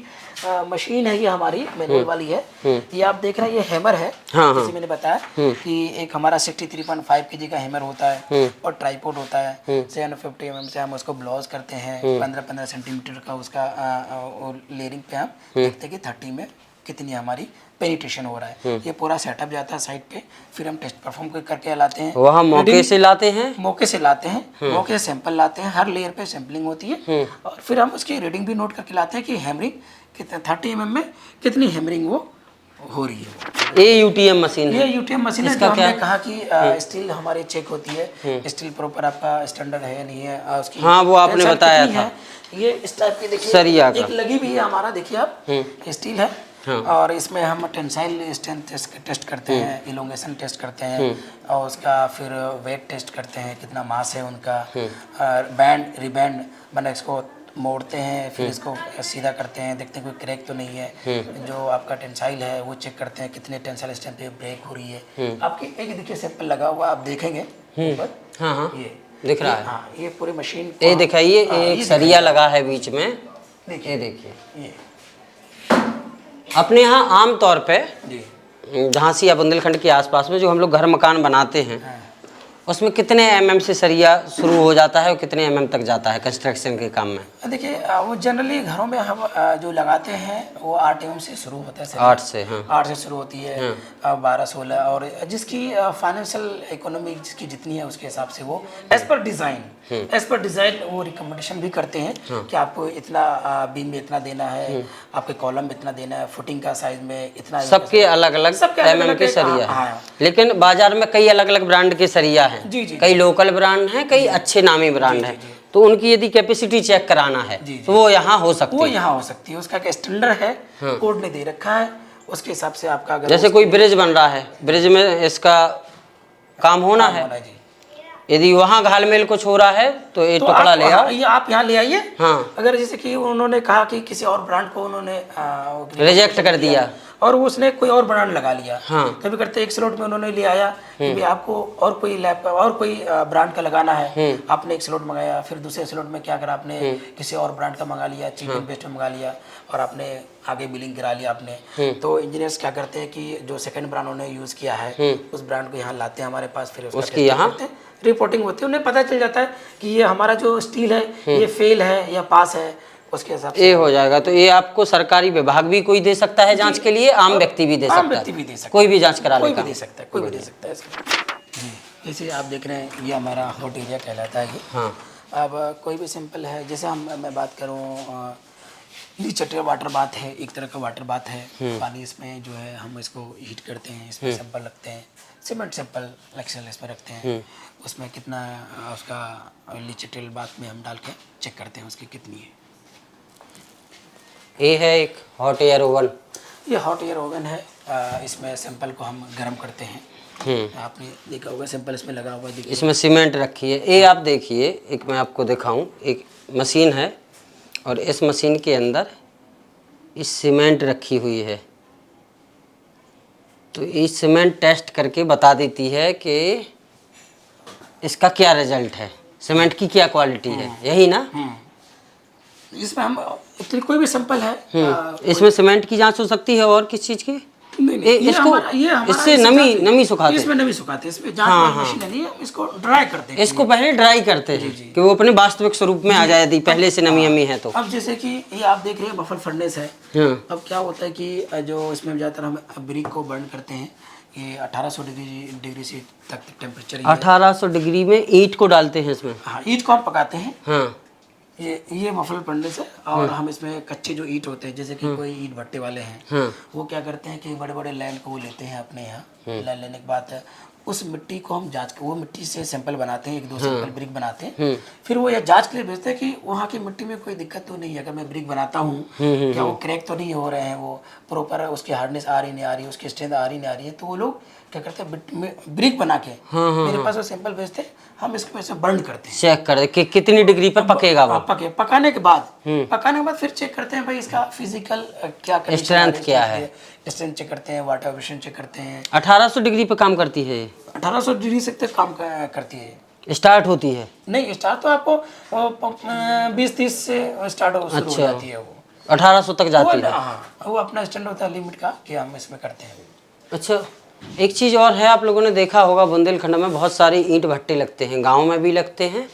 मशीन है, ये हमारी मैनुअल वाली है। ये आप देख रहे हैं, ये हैमर है। हाँ, जैसे मैंने बताया कि एक हमारा 63.5 kg का हैमर होता है, और ट्राइपॉड होता है। 750 mm से हम उसको ब्लाउज करते हैं। 15-15 सेंटीमीटर का उसका लेयरिंग पे हम देखते हैं कि 30 में कितनी हमारी पेनिट्रेशन हो रहा है। ये पूरा सेटअप जाता है साइट पे, फिर हम टेस्ट परफॉर्म करके लाते हैं। वहाँ मौके से लाते हैं, मौके से लाते हैं, मौके से सैंपल लाते हैं, हर लेयर पे सैंपलिंग होती है, और फिर हम उसकी रीडिंग भी नोट करके लाते हैं कि हैमरिंग कितने 30 mm में कितनी हैमरिंग वो हो रही है। ये UTM मशीन है। ये UTM मशीन है, जो हमने कहा कि स्टील हमारी चेक होती है, स्टील प्रॉपर आपका स्टैंडर्ड है या नहीं है, उसकी हाँ, वो आपने टेंशन बताया कितनी था। है। ये इस टाइप की देखिए, सरिया का एक लगी भी है हमारा, देखिए आप, स्टील है। और इसमें हम टेंसाइल स्ट्रेंथ टेस्ट करते हैं, इलोंगेशन टेस्ट करते हैं, और उसका फिर वेट टेस्ट करते हैं, कितना मास है उनका, बैंड रिबैंड मैंने इसको मोड़ते हैं, फिर इसको सीधा करते हैं, देखते हैं कोई क्रैक तो नहीं है। जो आपका टेंसाइल है वो चेक करते हैं, कितने टेंसाइल स्ट्रेंथ पे ब्रेक हो रही है। आपकी एक देखिए सैंपल लगा हुआ, आप देखेंगे ऊपर, हाँ हाँ, ये दिख रहा है। हाँ, ये पूरी मशीन ये दिखाइए, एक सरिया लगा है बीच में, देखिए, ये देखिए। ये अपने यहाँ आम तौर पे जी झांसी या बुंदेलखंड के आसपास में जो हम लोग घर मकान बनाते हैं, उसमें कितने mm से सरिया शुरू हो जाता है और कितने mm तक जाता है कंस्ट्रक्शन के काम में? देखिए, वो जनरली घरों में हम जो लगाते हैं वो 8 mm से शुरू होता है। 8 से, हाँ, 8 से शुरू होती है, 12-16, और जिसकी फाइनेंशियल इकोनॉमी जिसकी जितनी है उसके हिसाब से वो एज पर डिज़ाइन वो रिकमेंडेशन भी करते हैं कि आपको इतना बीम में इतना देना है, आपके कॉलम में इतना देना है, फुटिंग का साइज में इतना। सबके अलग अलग mm के सरिया है, लेकिन बाजार में कई अलग अलग ब्रांड के सरिया हैं। जी जी, कई लोकल ब्रांड हैं, कई अच्छे नामी ब्रांड हैं। तो उनकी यदि कैपेसिटी चेक कराना है तो वो यहाँ हो सकती है। वो यहाँ हो सकती है, उसका क्या स्टैंडर्ड है, कोड ने दे रखा है, उसके हिसाब से आपका अगर जैसे कोई ब्रिज बन रहा है, ब्रिज में इसका काम होना है, यदि वहाँ घालमेल कुछ हो रहा है तो ये टुकड़ा ले आओ, ये आप यहाँ ले आइए। हाँ, अगर जैसे कि उन्होंने कहा कि किसी और ब्रांड को उन्होंने रिजेक्ट कर दिया और उसने कोई और ब्रांड लगा लिया, हाँ, कभी करते एक स्लॉट में उन्होंने ले आया कि भाई आपको और कोई लैब का और कोई ब्रांड का लगाना है, आपने एक स्लॉट मंगाया, फिर दूसरे स्लॉट में क्या करा आपने किसी और ब्रांड का मंगा लिया, चीप एंड बेस्ट में मंगा लिया, और आपने आगे बिलिंग करा लिया आपने। तो इंजीनियर्स क्या करते हैं कि जो सेकंड ब्रांड उन्होंने यूज़ किया है उस ब्रांड को यहाँ लाते हैं हमारे पास, फिर उसकी यहाँ रिपोर्टिंग होती है, उन्हें पता चल जाता है कि ये हमारा जो स्टील है ये फेल है या पास है, उसके हिसाब से ये हो जाएगा। तो ये आपको सरकारी विभाग भी कोई दे सकता है जांच के लिए, आम व्यक्ति भी दे सकता है, कोई भी जांच करा लेगा, कोई भी दे सकता है, कोई भी दे सकता है। जैसे आप देख रहे हैं ये हमारा हॉट एरिया कहलाता है ये। हाँ, अब कोई भी सिंपल है, जैसे मैं बात करूँ लीचट वाटर बाथ है, एक तरह का वाटर बाथ है। पानी इसमें जो है हम इसको हीट करते हैं, इसमें सैंपल रखते हैं, सीमेंट सैंपल एक्सेल इसमें रखते हैं, उसमें कितना उसका लीचटेल बाथ में हम डाल के चेक करते हैं उसकी कितनी है। ये है एक हॉट एयर ओवन। ये हॉट एयर ओवन है, इसमें सैंपल को हम गर्म करते हैं। आपने देखा होगा सैंपल इसमें लगा हुआ है, देखिए इसमें सीमेंट रखी है। ये आप देखिए, एक मैं आपको दिखाऊं, एक मशीन है और इस मशीन के अंदर इस सीमेंट रखी हुई है। तो ये सीमेंट टेस्ट करके बता देती है कि इसका क्या रिजल्ट है, सीमेंट की क्या क्वालिटी है, यही ना? इसमें हम कोई भी सैंपल है, इसमें सीमेंट की जांच हो सकती है और किस चीज़ की? नहीं, नहीं, इससे नमी सुखाते हैं। इसमें नमी सुखाते हैं, इसमें जांच वाली मशीन नहीं है, इसको ड्राई करते हैं। इसको पहले ड्राई करते हैं कि वो अपने वास्तविक स्वरूप में आ जाए, यदि पहले से नमी है तो। अब जैसे कि ये आप देख रहे हैं बफल फर्नेस है। अब क्या होता है कि जो इसमें ज़्यादातर हम ब्रिक को बर्न करते हैं, ये 1800 डिग्री से तक टेम्परेचर। 1800 डिग्री में ईंट को डालते हैं इसमें। हाँ, ईंट को हम पकाते हैं। हाँ, ये मफल फर्नेस है। और हम इसमें कच्चे जो ईंट होते हैं, जैसे कि कोई ईंट भट्टे वाले हैं, वो क्या करते हैं कि बड़े बड़े लैंड को वो लेते हैं अपने यहाँ। लैंड लेने के बाद उस मिट्टी को हम जांच के, वो मिट्टी से सैंपल बनाते हैं, 1-2 सैंपल ब्रिक बनाते हैं। फिर वो यह जांच के लिए भेजते हैं कि वहाँ की मिट्टी में कोई दिक्कत तो नहीं है, अगर मैं ब्रिक बनाता हूँ क्या वो क्रैक तो नहीं हो रहे हैं, वो प्रॉपर उसकी हार्डनेस आ रही नहीं आ रही है, उसकी स्ट्रेंथ आ रही नहीं आ रही है। तो वो लोग क्या करते हैं, ब्रिक बना के मेरे पास वो सैंपल भेजते हैं, हम इसको ऐसे बर्न करते हैं, चेक कर कि कितनी डिग्री पर पकेगा वो। पकाने के बाद फिर चेक करते हैं भाई इसका फिजिकल क्या स्ट्रेंथ क्या है, स्ट्रेंथ चेक करते हैं, वाटर एब्रेशन चेक करते हैं। 1800 डिग्री पर काम करती है? 1800 डिग्री से तक काम करती है। स्टार्ट होती है? नहीं, स्टार्ट तो आपको 20-30 से स्टार्ट हो शुरू हो जाती है। वो 1800 तक जाती है। हाँ, वो अपना स्टैंड होता है लिमिट का कि हम इसमें करते हैं। अच्छा, एक चीज़ और है, आप लोगों ने देखा होगा बुंदेलखंड में बहुत सारे ईंट भट्टे लगते हैं, गांव में भी लगते हैं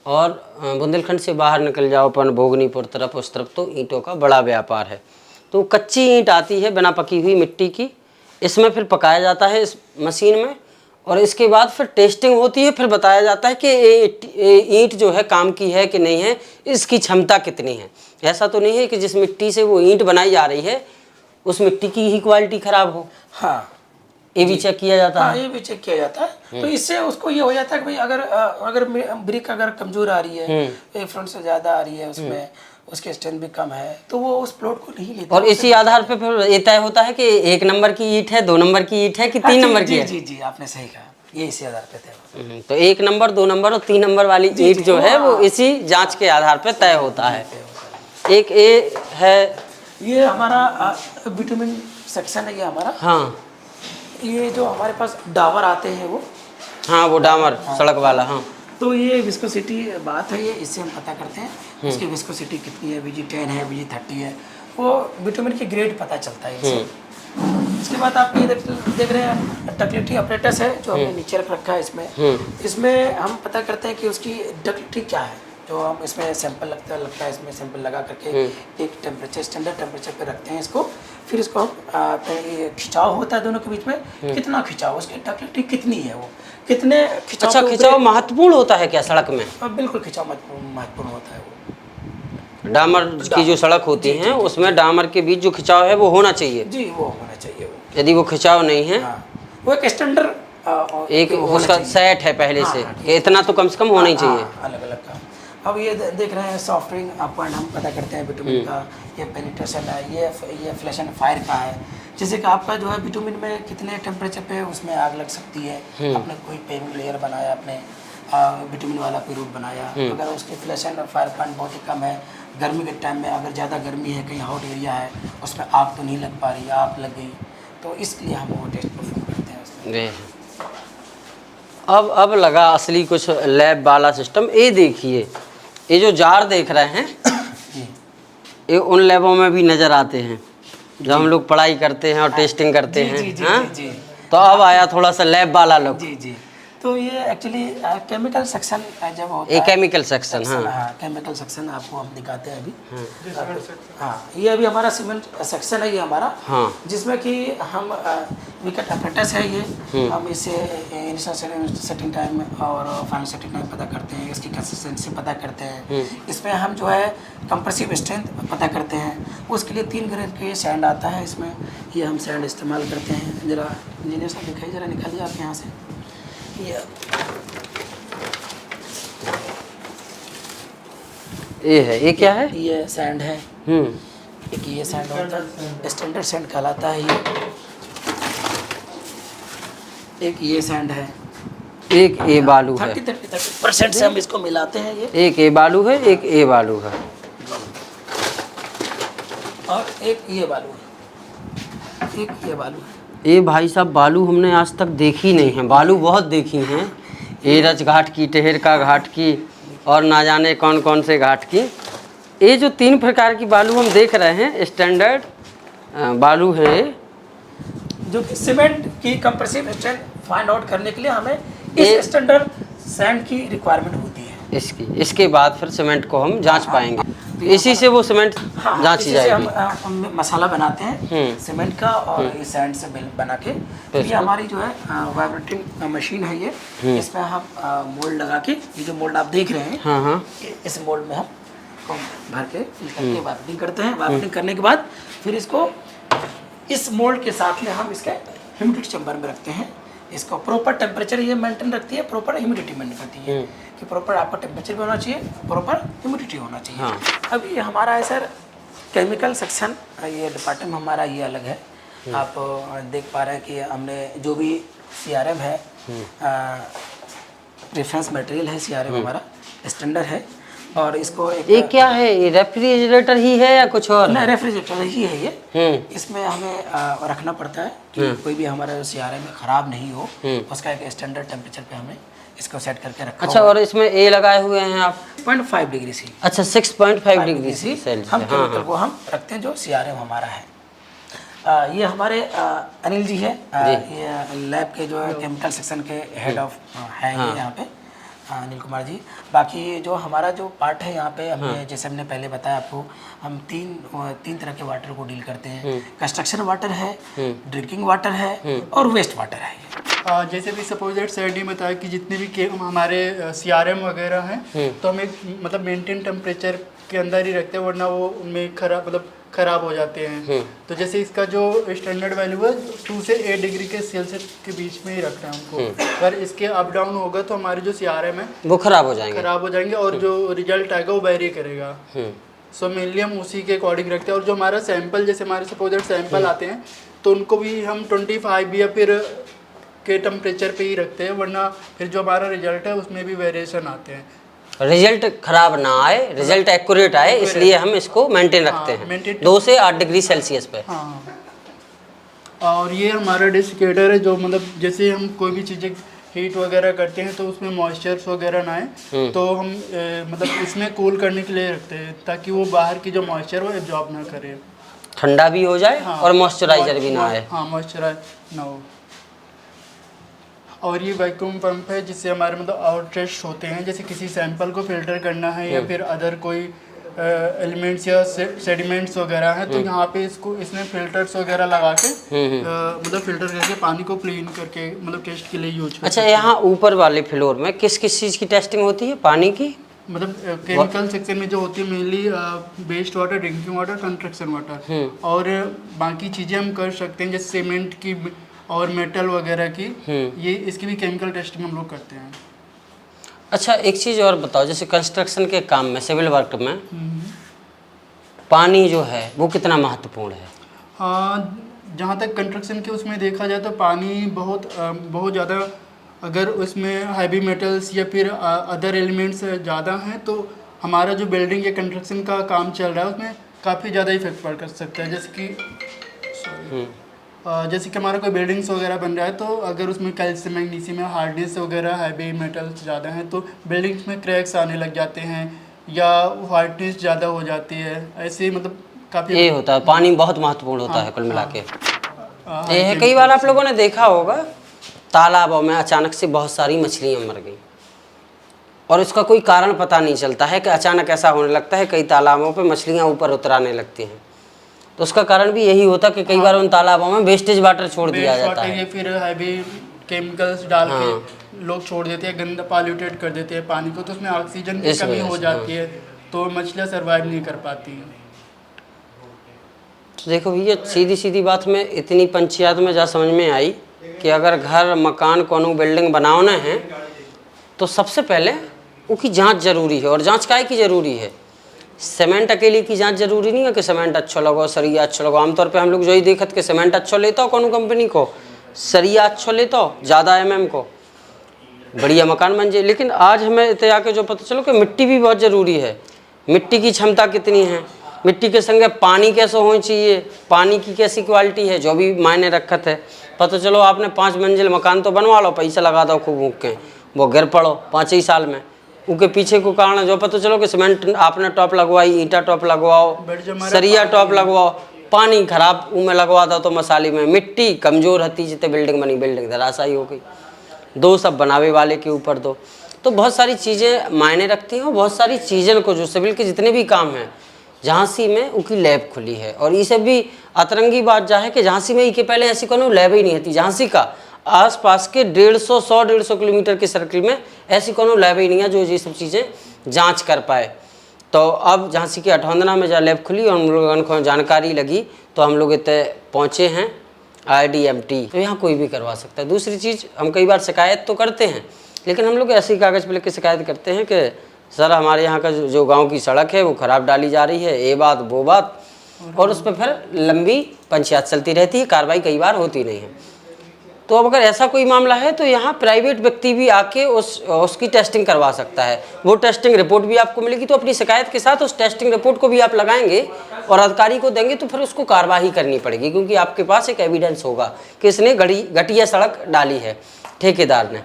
और बुंदेलखंड से बाहर निकल जाओ अपन भोगनीपुर तरफ, उस तरफ तो ईंटों का बड़ा व्यापार है। तो कच्ची ईंट आती है बिना पकी हुई मिट्टी की, इसमें फिर पकाया जाता है इस मशीन में, और इसके बाद फिर टेस्टिंग होती है, फिर बताया जाता है कि ईंट जो है काम की है कि नहीं है, इसकी क्षमता कितनी है। ऐसा तो नहीं है कि जिस मिट्टी से वो ईंट बनाई जा रही है उस मिट्टी की ही क्वालिटी खराब हो। हाँ, ये भी चेक किया जाता है। ये भी चेक किया जाता है। तो इससे उसको ये हो जाता है कि भाई अगर ब्रिक अगर कमजोर आ रही है, फ्रंट से ज्यादा आ रही है, उसमें उसके स्ट्रेंथ भी कम है, तो वो उस प्लॉट को नहीं लेता। और इसी आधार पे फिर ये तय होता है कि 1 नंबर की ईंट है, 2 नंबर की ईंट है कि 3 नंबर की है। जी, आपने सही कहा, ये इसी आधार पे तय। तो 1 नंबर, 2 नंबर और 3 नंबर वाली ईंट जो है वो इसी जांच के आधार पे तय होता है। एक ये है, ये हमारा विटामिन सेक्शन है, ये हमारा। हाँ, ये जो हमारे पास डाबर आते हैं वो, हाँ वो डामर सड़क वाला। हाँ, तो ये विस्कोसिटी बात है, ये इससे हम पता करते हैं उसकी विस्कोसिटी कितनी है, Vg10 है, Vg30 है, वो विटामिन की ग्रेड पता चलता है इससे। इसके बाद आप ये देख रहे हैं डक्टिलिटी अपरेटस है जो हमने नीचे रखा है इसमें हम पता करते हैं कि उसकी डक्टिलिटी क्या है। जो हम इसमें सैंपल लगता है इसमें सैंपल लगा करके एक टेम्परेचर, स्टैंडर्ड टेम्परेचर पे रखते हैं इसको। फिर इसको हम खिंचाव होता है दोनों के बीच में, कितना खिंचाव, उसकी डक्टिलिटी कितनी है, वो कितने खिंचाव। अच्छा, खिंचाव महत्वपूर्ण होता है क्या सड़क में? बिल्कुल, खिंचाव महत्वपूर्ण होता है। वो डामर की जो सड़क होती है उसमें डामर के बीच जो खिंचाव है वो होना चाहिए। जी, वो होना चाहिए। यदि वो खिंचाव नहीं है, वो एक स्टैंडर्ड एक उसका सेट है पहले से कि इतना तो कम से कम होना ही चाहिए। अलग अलग का। अब ये देख रहे हैं सॉफ्टवेयर पॉइंट हम पता करते हैं विटामिन का, ये पेनिट्रेशन है, ये फ्लैश एंड फायर का है। जैसे कि आपका जो है विटामिन में कितने टेम्परेचर पे उसमें आग लग सकती है। आपने कोई पेविंग लेयर बनाया, आपने विटामिन वाला कोई रूट बनाया, अगर उसके फ्लैश एंड फायर पॉइंट बहुत ही कम है, गर्मी के टाइम में अगर ज़्यादा गर्मी है, कहीं हॉट एरिया है, उसमें आग तो नहीं लग पा रही, आग लग गई, तो इसलिए हम वो टेस्ट परफॉर्म करते हैं उसमें। अब लगा असली कुछ लैब वाला सिस्टम। ये देखिए, ये जो जार देख रहे हैं ये उन लैबों में भी नज़र आते हैं जब हम लोग पढ़ाई करते हैं और टेस्टिंग करते हैं। हाँ, तो अब आया थोड़ा सा लैब वाला लुक। जी, तो ये एक्चुअली केमिकल सेक्शन जब होता ये है, केमिकल सेक्शन, हाँ। हाँ केमिकल सेक्शन आपको हम दिखाते हैं अभी। हाँ ये अभी हमारा सीमेंट सेक्शन है ये हमारा, हाँ। जिसमें कि हम विकेट अपरेटस है ये, हम इसे इनिशियल सेटिंग टाइम और फाइनल सेटिंग टाइम पता करते हैं, इसकी कंसिस्टेंसी पता करते हैं, इसमें हम जो है कंप्रेसिव स्ट्रेंथ पता करते हैं। उसके लिए 3 ग्रेड के सैंड आता है इसमें, ये हम सैंड इस्तेमाल करते हैं। ज़रा इंजीनियर साहब दिखाइए, ज़रा निकालिए आप यहाँ से। ये है, ये क्या है? ये सैंड है, एक ये सैंड होता है, स्टैंडर्ड सैंड कहलाता है ये। एक ये सैंड है, एक ए बालू है। 30% से हम इसको मिलाते हैं ये, एक ए बालू है, एक ए बालू है, और एक ये बालू है, एक ये बालू है। ये भाई साहब बालू हमने आज तक देखी नहीं है, बालू बहुत देखी हैं, एरज घाट की, टेहर का घाट की, और ना जाने कौन कौन से घाट की। ये जो 3 प्रकार की बालू हम देख रहे हैं स्टैंडर्ड बालू है, जो कि सीमेंट की कंप्रेसिव स्ट्रेंथ फाइंड आउट करने के लिए हमें इस स्टैंडर्ड सैंड की रिक्वायरमेंट होती है। इसके बाद फिर सीमेंट को हम जांच पाएंगे, इसी से वो सीमेंट जांची इसी से जाएगी। हम मसाला बनाते हैं सीमेंट का, और इस सैंड से बना के। तो ये हमारी जो है वाइब्रेटिंग मशीन है ये, इसमें हम मोल्ड लगा के, ये जो मोल्ड आप देख रहे हैं, हाँ हाँ, इस मोल्ड में हम भर के वाइब्रेटिंग करते हैं। वाइब्रेटिंग करने के बाद फिर इसको इस मोल्ड के साथ में हम इसके ह्यूमिडिटी चैम्बर में रखते हैं। इसको प्रॉपर टेम्परेचर ये मेंटेन रखती है, प्रॉपर ह्यूमिडिटी मेंटेन करती है कि प्रॉपर आपका टेम्परेचर भी होना चाहिए, प्रॉपर ह्यूमिडिटी होना चाहिए। हाँ। अब ये हमारा है सर केमिकल सेक्शन, ये डिपार्टमेंट हमारा ये अलग है। आप देख पा रहे हैं कि हमने जो भी CRM है, रेफरेंस मटेरियल है, CRM हमारा स्टैंडर्ड है, और इसको ये क्या है? ये रेफ्रिजरेटर ही है या कुछ और? नहीं, रेफ्रिजरेटर ही है ये। इसमें हमें रखना पड़ता है कि कोई भी हमारा CRM में ख़राब नहीं हो, उसका एक स्टैंडर्ड टेम्परेचर पे हमें इसको सेट करके रखा। अच्छा, और इसमें ए लगाए हुए हैं आप? 0.5 डिग्री सी। अच्छा, 6.5 डिग्री सी सेल्सियस। हम केमिकल को हम रखते हैं जो CRM हमारा है। ये हमारे अनिल जी है, ये लैब के जो है केमिकल सेक्शन के हेड ऑफ है ये यहाँ पे, अनिल कुमार जी। बाकी जो हमारा जो पार्ट है यहाँ पे, हमने जैसे हमने पहले बताया आपको, हम तीन तरह के वाटर को डील करते हैं। कंस्ट्रक्शन वाटर है, ड्रिंकिंग वाटर है, और वेस्ट वाटर है। जैसे भी सपोज दैट सर ने बताया कि जितने भी हमारे CRM वगैरह हैं, तो हम एक मतलब मेंटेन टेम्परेचर के अंदर ही रखते हैं, वरना वो उनमें खराब हो जाते हैं। तो जैसे इसका जो स्टैंडर्ड वैल्यू है 2 से 8 डिग्री के सेल्सियस के बीच में ही रखना है हमको। अगर इसके अप डाउन होगा तो हमारे जो CRM है वो खराब हो जाएंगे, और जो रिजल्ट आएगा वो वेरी करेगा। सो मेनली हम उसी के अकॉर्डिंग रखते हैं। और जो हमारा सैंपल, जैसे हमारे सपोज दैट सैंपल आते हैं, तो उनको भी हम 25 या फिर के टेम्परेचर पे ही रखते हैं, वरना फिर जो हमारा रिजल्ट है उसमें भी वेरिएशन आते हैं। रिजल्ट खराब ना आए, रिजल्ट एक्यूरेट आए, इसलिए हम इसको मेंटेन रखते हैं 2 से 8 डिग्री सेल्सियस पे। हाँ, और ये हमारा डेसिकेटर है, जो मतलब जैसे हम कोई भी चीज़ें हीट वगैरह करते हैं तो उसमें मॉइस्चर्स वगैरह ना आए, तो हम मतलब इसमें कूल करने के लिए रखते हैं, ताकि वो बाहर की जो मॉइस्चर वो एब्जॉर्ब ना करे, ठंडा भी हो जाए। हाँ, और मॉइस्चराइजर भी ना आए। हाँ, मॉइस्चराइज ना हो। और ये वैक्यूम पंप है, जिससे हमारे मतलब आउट टेस्ट होते हैं, जैसे किसी सैंपल को फिल्टर करना है या फिर अदर कोई एलिमेंट्स या सेडिमेंट्स वगैरह हैं, तो यहाँ पे इसने फिल्टर्स वगैरह लगा के मतलब फिल्टर करके पानी को क्लीन करके मतलब टेस्ट के लिए यूज करते हैं। अच्छा, यहाँ ऊपर वाले फ्लोर में किस चीज़ की टेस्टिंग होती है पानी की? मतलब केमिकल सेक्शन में जो होती है mainly waste water, drinking water, construction water, और बाकी चीज़ें हम कर सकते हैं, जैसे सीमेंट की और मेटल वगैरह की, ये इसकी भी केमिकल टेस्टिंग हम लोग करते हैं। अच्छा, एक चीज़ और बताओ, जैसे कंस्ट्रक्शन के काम में, सिविल वर्क में पानी जो है वो कितना महत्वपूर्ण है? हाँ, जहाँ तक कंस्ट्रक्शन के उसमें देखा जाए तो पानी बहुत ज़्यादा, अगर उसमें हैवी मेटल्स या फिर अदर एलिमेंट्स ज़्यादा हैं, तो हमारा जो बिल्डिंग या कंस्ट्रक्शन का काम चल रहा है उसमें काफ़ी ज़्यादा इफेक्ट पड़ सकता है। जैसे कि हमारा कोई बिल्डिंग्स वगैरह बन रहा है, तो अगर उसमें कैल्शियम, मैग्नीशियम, हार्डनेस वगैरह, हैवी मेटल्स ज़्यादा हैं, तो बिल्डिंग्स में क्रैक्स आने लग जाते हैं या वाइटनेस ज़्यादा हो जाती है। ऐसे मतलब काफ़ी ये होता है, पानी बहुत महत्वपूर्ण होता है कुल मिला के। ये है, कई बार आप लोगों ने देखा होगा तालाबों में अचानक से बहुत सारी मछलियाँ मर गई और इसका कोई कारण पता नहीं चलता है कि अचानक ऐसा होने लगता है। कई तालाबों पे मछलियाँ ऊपर उतराने लगती हैं, तो उसका कारण भी यही होता कि कई बार उन तालाबों में वेस्टेज वाटर छोड़ दिया जाता है। ये फिर हैवी केमिकल्स डाल के लोग छोड़ देते हैं, गंदा पॉल्यूटेड कर देते हैं पानी को, तो उसमें ऑक्सीजन की कमी हो जाती है, तो मछलियाँ सर्वाइव नहीं कर पाती हैं। तो देखो भैया, सीधी सीधी बात में इतनी पंचायत में जा समझ में आई कि अगर घर मकान कोनो बिल्डिंग बनाना है तो सबसे पहले उसकी जांच जरूरी है। और जांच काहे की जरूरी है? सीमेंट अकेली की जांच जरूरी नहीं है कि सीमेंट अच्छा लगाओ, सरिया अच्छा लगाओ। आमतौर पे हम लोग जो ही देखत कि सीमेंट अच्छा लेता हो कोनो कंपनी को, सरिया अच्छा लेता हो ज़्यादा mm को, बढ़िया मकान बन जाए। लेकिन आज हमें इतना के जो पता चलो कि मिट्टी भी बहुत ज़रूरी है। मिट्टी की क्षमता कितनी है, मिट्टी के संगे पानी कैसे होना चाहिए, पानी की कैसी क्वालिटी है, जो भी मायने रखत है। पता चलो आपने 5 मंजिल मकान तो बनवा लो, पैसा लगा दो खूब ऊँक के, वो गिर पड़ो 5 ही साल में। उनके पीछे को कारण जो पता चलो कि सीमेंट आपने टॉप लगवाई, ईंटा टॉप लगवाओ, सरिया टॉप लगवाओ, पानी खराब उनमें लगवा दो तो मसाले में मिट्टी कमज़ोर हती जितने बिल्डिंग बनी, बिल्डिंग धराशायी हो गई। दो सब बनावे वाले के ऊपर दो। तो बहुत सारी चीज़ें मायने रखती हैं और बहुत सारी चीज़ों को जो सिविल के जितने भी काम हैं, झांसी में उनकी लैब खुली है। और ये सब भी अतरंगी बात जा है कि झांसी में के पहले ऐसी कोनो लैब ही नहीं थी। झांसी का आसपास के 150 किलोमीटर के सर्किल में ऐसी कोनो लैब ही नहीं है जो ये सब चीज़ें जांच कर पाए। तो अब झांसी के अठौंदना में जहाँ लैब खुली और हम लोगों को जानकारी लगी तो हम लोग इतने पहुँचे हैं IDMT। तो यहाँ कोई भी करवा सकता है। दूसरी चीज़, हम कई बार शिकायत तो करते हैं, लेकिन हम लोग ऐसे ही कागज़ पे लिख के शिकायत करते हैं कि सर हमारे यहाँ का जो गांव की सड़क है वो ख़राब डाली जा रही है, ये बात वो बात, और उस पर फिर लंबी पंचायत चलती रहती है, कार्रवाई कई बार होती नहीं है। तो अब अगर ऐसा कोई मामला है तो यहाँ प्राइवेट व्यक्ति भी आके उसकी टेस्टिंग करवा सकता है। वो टेस्टिंग रिपोर्ट भी आपको मिलेगी, तो अपनी शिकायत के साथ उस टेस्टिंग रिपोर्ट को भी आप लगाएंगे और अधिकारी को देंगे तो फिर उसको कार्रवाई करनी पड़ेगी, क्योंकि आपके पास एक एविडेंस होगा कि इसने घटिया सड़क डाली है ठेकेदार ने।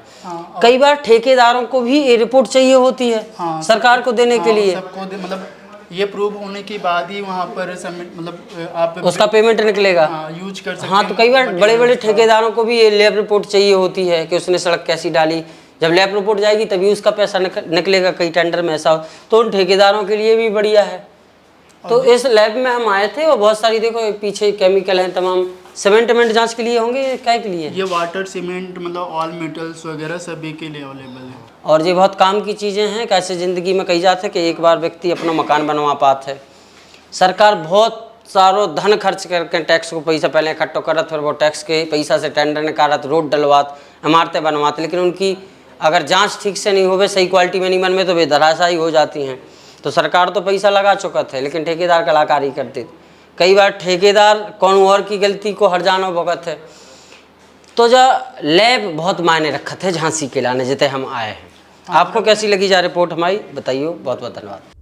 कई बार ठेकेदारों को भी ये रिपोर्ट चाहिए होती है सरकार को देने के लिए, मतलब ये प्रूव होने के बाद ही वहाँ पर मतलब आप उसका पेमेंट निकलेगा, यूज कर सकते हैं। तो कई बार बड़े बड़े ठेकेदारों को भी ये लैब रिपोर्ट चाहिए होती है कि उसने सड़क कैसी डाली। जब लैब रिपोर्ट जाएगी तभी उसका पैसा निकलेगा। कई टेंडर में ऐसा हो, तो उन ठेकेदारों के लिए भी बढ़िया है। तो इस लैब में हम आए थे और बहुत सारी देखो पीछे केमिकल हैं तमाम। सीमेंट जांच के लिए होंगे, क्या के लिए? ये वाटर सीमेंट मतलब ऑल मेटल्स वगैरह सभी के लिए अवेलेबल है। और ये बहुत काम की चीज़ें हैं। कैसे ज़िंदगी में कही जाते हैं कि एक बार व्यक्ति अपना मकान बनवा पाता है। सरकार बहुत सारो धन खर्च करके टैक्स को पैसा पहले इकट्ठा करत, फिर वो टैक्स के पैसा से टेंडर निकालत, रोड डलवात, इमारतें बनवाते, लेकिन उनकी अगर जांच ठीक से नहीं होवे, सही क्वालिटी में नहीं बनवे तो वे धराशायी हो जाती हैं। तो सरकार तो पैसा लगा चुका है, लेकिन ठेकेदार कलाकारी करते। कई बार ठेकेदार कौन और की गलती को हर जानो भगत है। तो जो लैब बहुत मायने रखत है झांसी के लाने जिते हम आए हैं। आपको कैसी लगी जा रिपोर्ट हमारी, बताइए। बहुत बहुत धन्यवाद।